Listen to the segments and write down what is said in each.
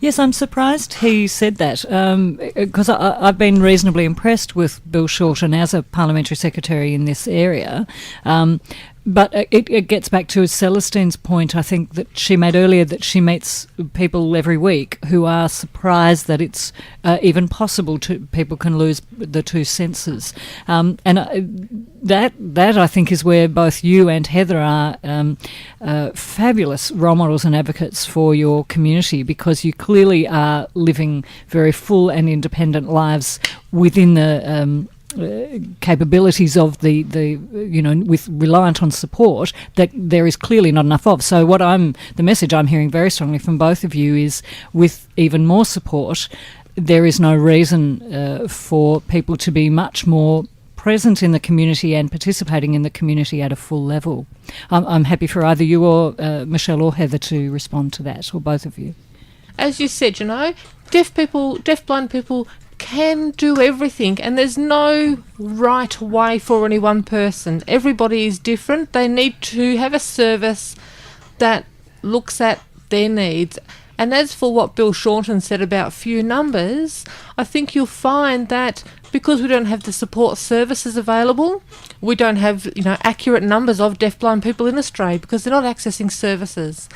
Yes, I'm surprised he said that, because I've been reasonably impressed with Bill Shorten as a parliamentary secretary in this area. But it gets back to Celestine's point, I think, that she made earlier, that she meets people every week who are surprised that it's even possible people can lose the two senses. That I think is where both you and Heather are fabulous role models and advocates for your community, because you clearly are living very full and independent lives within the capabilities of the with reliant on support that there is clearly not enough of. So the message I'm hearing very strongly from both of you is, with even more support, there is no reason for people to be much more present in the community and participating in the community at a full level. I'm happy for either you or Michelle or Heather to respond to that, or both of you. As you said, deafblind people can do everything, and there's no right way for any one person. Everybody is different. They need to have a service that looks at their needs. And as for what Bill Shorten said about few numbers, I think you'll find that because we don't have the support services available, we don't have accurate numbers of deafblind people in Australia, because they're not accessing services.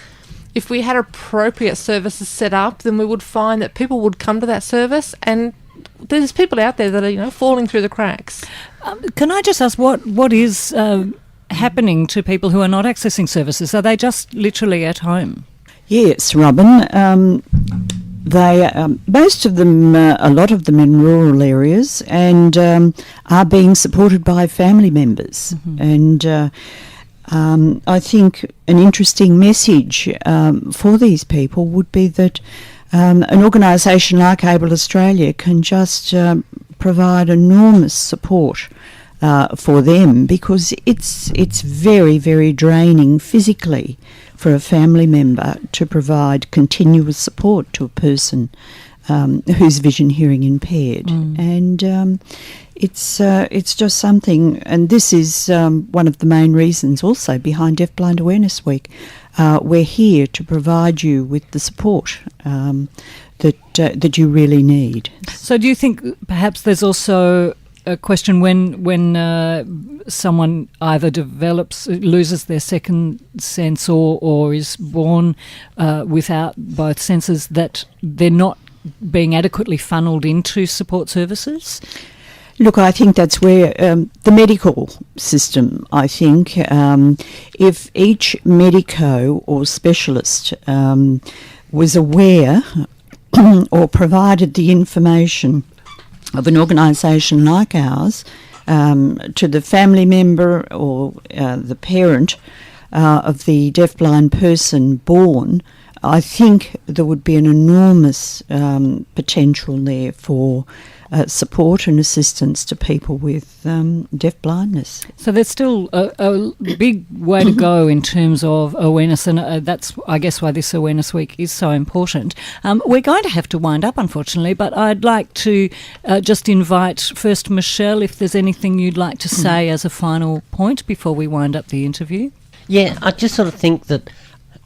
If we had appropriate services set up, then we would find that people would come to that service, and there's people out there that are falling through the cracks. Can I just ask what is happening to people who are not accessing services? Are they just literally at home? Yes, Robin. They most of them, a lot of them in rural areas, and are being supported by family members. Mm-hmm. And I think an interesting message for these people would be that an organisation like Able Australia can just provide enormous support for them, because it's very, very draining physically for a family member to provide continuous support to a person who's vision hearing impaired. And it's just something, and this is one of the main reasons also behind Deafblind Awareness Week. We're here to provide you with the support that you really need. So do you think perhaps there's also a question when someone either loses their second sense or is born without both senses, that they're not being adequately funneled into support services? Look, I think that's where the medical system, I think, if each medico or specialist was aware or provided the information of an organisation like ours to the family member or the parent of the deafblind person born, I think there would be an enormous potential there for support and assistance to people with deafblindness. So there's still a big way to go in terms of awareness, and that's, I guess, why this Awareness Week is so important. We're going to have to wind up, unfortunately, but I'd like to just invite first Michelle, if there's anything you'd like to say as a final point before we wind up the interview. Yeah, I just sort of think that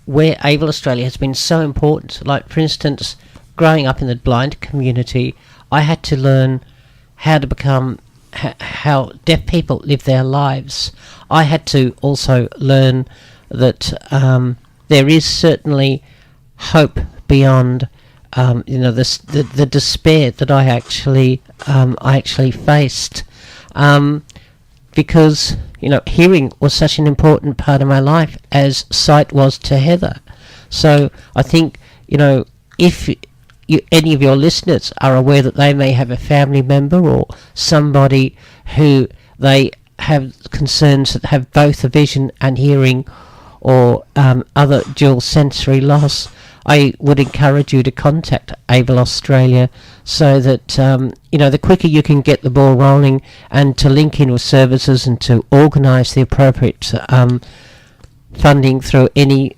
where Able Australia has been so important, like, for instance, growing up in the blind community, I had to learn how to become how deaf people live their lives. I had to also learn that there is certainly hope beyond the despair that I actually faced, because hearing was such an important part of my life as sight was to Heather. So I think if any of your listeners are aware that they may have a family member or somebody who they have concerns that have both a vision and hearing or other dual sensory loss, I would encourage you to contact Able Australia, so that the quicker you can get the ball rolling and to link in with services and to organise the appropriate funding through any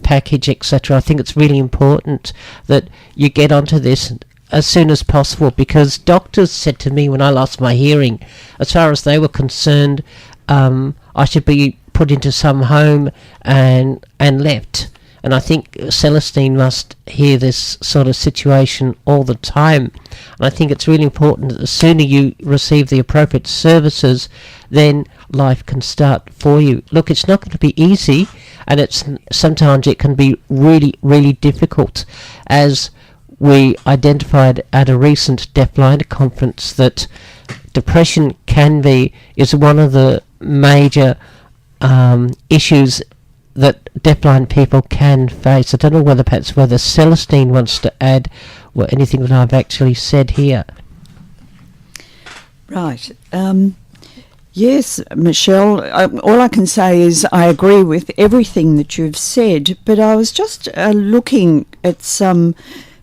package, etc. I think it's really important that you get onto this as soon as possible, because doctors said to me when I lost my hearing, as far as they were concerned, I should be put into some home and left. And I think Celestine must hear this sort of situation all the time. And I think it's really important that the sooner you receive the appropriate services, then life can start for you. Look, it's not going to be easy, and sometimes it can be really, really difficult. As we identified at a recent Deafblind conference, that depression is one of the major issues that deafblind people can face. I don't know whether Celestine wants to add anything that I've actually said here. Right. Yes, Michelle, all I can say is I agree with everything that you've said, but I was just looking at some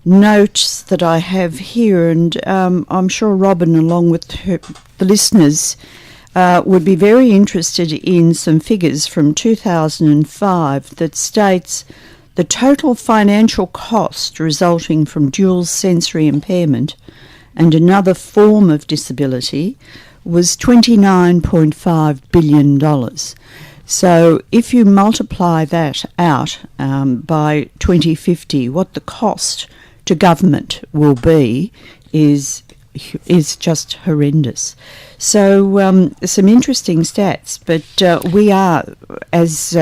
notes that I have here, and I'm sure Robin, along with the listeners, would be very interested in some figures from 2005 that states the total financial cost resulting from dual sensory impairment and another form of disability was $29.5 billion. So if you multiply that out by 2050, what the cost to government will be is just horrendous. So some interesting stats, but we are, as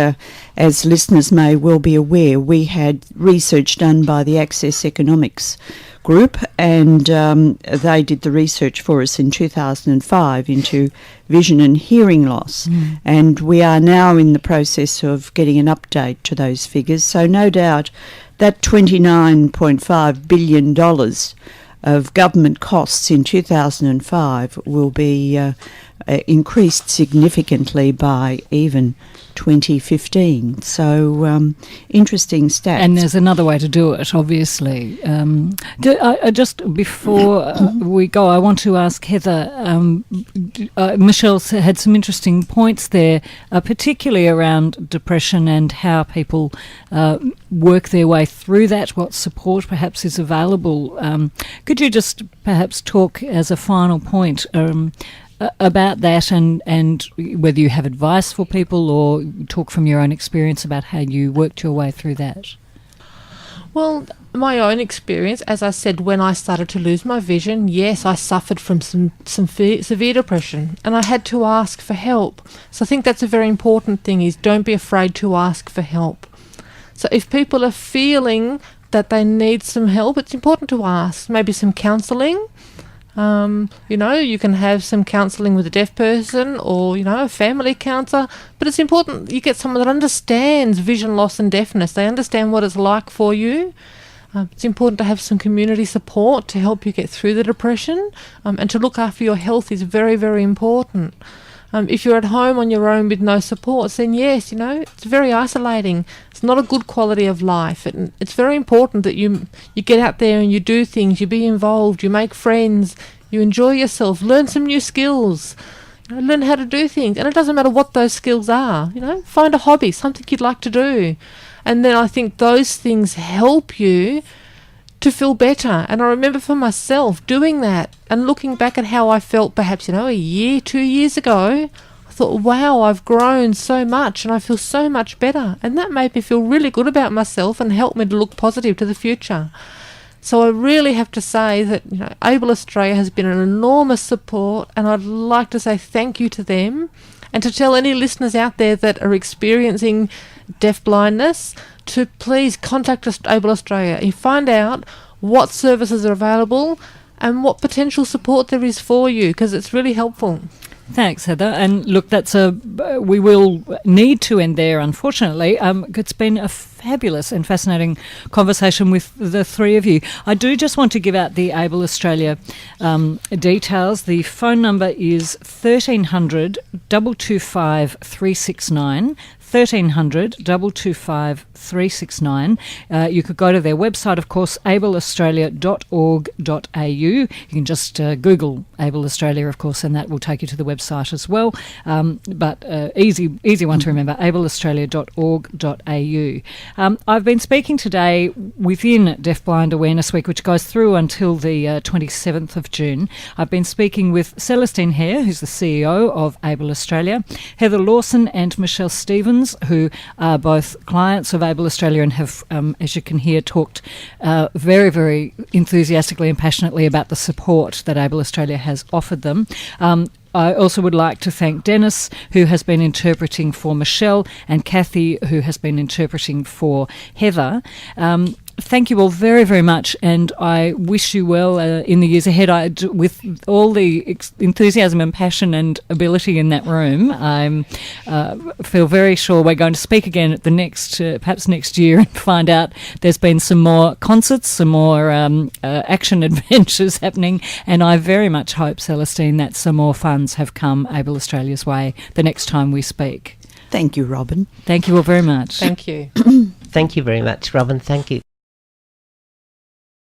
listeners may well be aware, we had research done by the Access Economics group, and they did the research for us in 2005 into vision and hearing loss, and we are now in the process of getting an update to those figures. So no doubt that $29.5 billion of government costs in 2005 will be increased significantly by even 2015. So interesting stats. And there's another way to do it, obviously. Just before we go, I want to ask Heather, Michelle had some interesting points there, particularly around depression and how people work their way through that, what support perhaps is available. Could you just perhaps talk as a final point about that, and whether you have advice for people or talk from your own experience about how you worked your way through that? Well, my own experience, as I said, when I started to lose my vision, yes, I suffered from some severe depression, and I had to ask for help. So I think that's a very important thing, is don't be afraid to ask for help. So if people are feeling that they need some help, it's important to ask. Maybe some counselling. You can have some counselling with a deaf person, or, a family counsellor, but it's important you get someone that understands vision loss and deafness. They understand what it's like for you. It's important to have some community support to help you get through the depression, and to look after your health is very, very important. If you're at home on your own with no supports, then yes, it's very isolating. It's not a good quality of life. It's very important that you get out there and you do things, you be involved, you make friends, you enjoy yourself, learn some new skills, learn how to do things. And it doesn't matter what those skills are, find a hobby, something you'd like to do. And then I think those things help you to feel better. And I remember for myself doing that and looking back at how I felt perhaps, a year, 2 years ago, I thought, wow, I've grown so much and I feel so much better. And that made me feel really good about myself and helped me to look positive to the future. So I really have to say that, Able Australia has been an enormous support, and I'd like to say thank you to them, and to tell any listeners out there that are experiencing deafblindness to please contact Able Australia and find out what services are available and what potential support there is for you, because it's really helpful. Thanks, Heather. And look, we will need to end there, unfortunately. It's been a fabulous and fascinating conversation with the three of you. I do just want to give out the Able Australia details. The phone number is 1300 225 369. 1300 225 369. You could go to their website, of course, ableaustralia.org.au. You can just Google Able Australia, of course, and that will take you to the website as well. But easy one to remember, ableaustralia.org.au. I've been speaking today within Deafblind Awareness Week, which goes through until the 27th of June. I've been speaking with Celestine Hare, who's the CEO of Able Australia, Heather Lawson and Michelle Stevens, friends who are both clients of Able Australia and have, as you can hear, talked very, very enthusiastically and passionately about the support that Able Australia has offered them. I also would like to thank Dennis, who has been interpreting for Michelle, and Kathy, who has been interpreting for Heather. Thank you all very, very much, and I wish you well in the years ahead. With all the enthusiasm and passion and ability in that room, I feel very sure we're going to speak again at the next, perhaps next year, and find out there's been some more concerts, some more action adventures happening, and I very much hope, Celestine, that some more funds have come Able Australia's way the next time we speak. Thank you, Robin. Thank you all very much. Thank you. Thank you very much, Robin. Thank you.